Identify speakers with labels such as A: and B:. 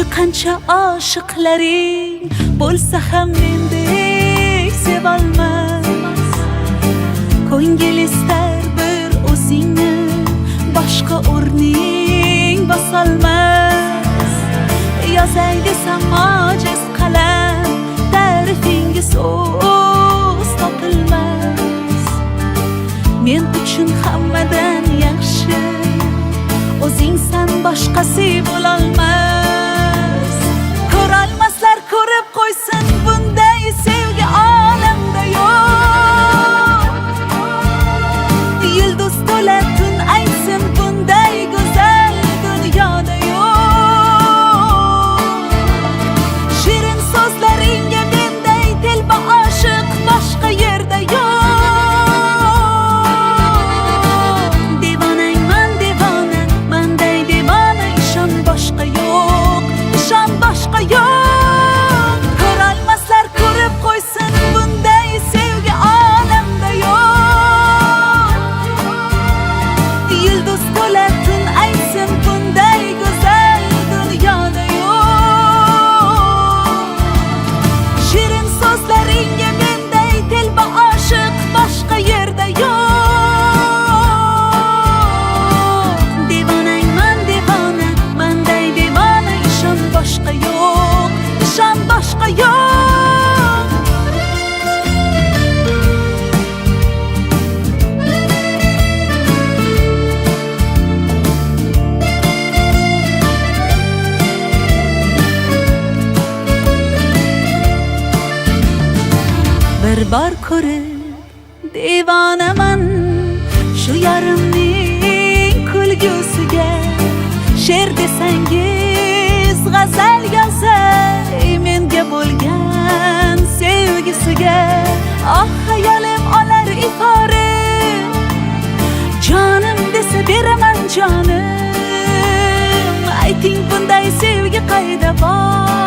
A: Shu qancha oshiqlaring bo'lsa ham mendek sevolmas. Ko'ngil istar bir o'zingni, boshqa o'rning bosolmas. Yozay desam ojiz qalam, ta'rifinga so'z topilmas. Men uchun hammadan yaxshi o'zingsan, boshqasi bo'lolmas. Ko'rolmaslar ko'rib qo'ysin, bunday sevgi olamda yo'q. Yulduz to'la tun aytsin, bunday go'zal dunyoda yo'q. Shirin so'zlaringga menday telba oshiq boshqa yerda yo'q. Devonangman devona, manday devona, ishon boshqa yo'q, ishon boshqa yo'q. Ko'rolmaslar ko'rib qo'ysin, bunday sevgi olamda yo'q. Yulduz to'la tun aytsin, bunday go'zal dunyoda yo'q. Shirin so'zlaringga menday telba oshiq boshqa yerda yo'q. Devonangman devona, manday devona, ishon boshqa yo'q, ishon boshqa yo'q. Bir bor ko'rib devonaman shu yarimning kulgusiga. She'r desangiz g'azal yozay menga bo'lgan sevgisiga. Oh hayolim olar ifora, jonim desa beraman jonim. Ayting bunday sevgi qayda bor?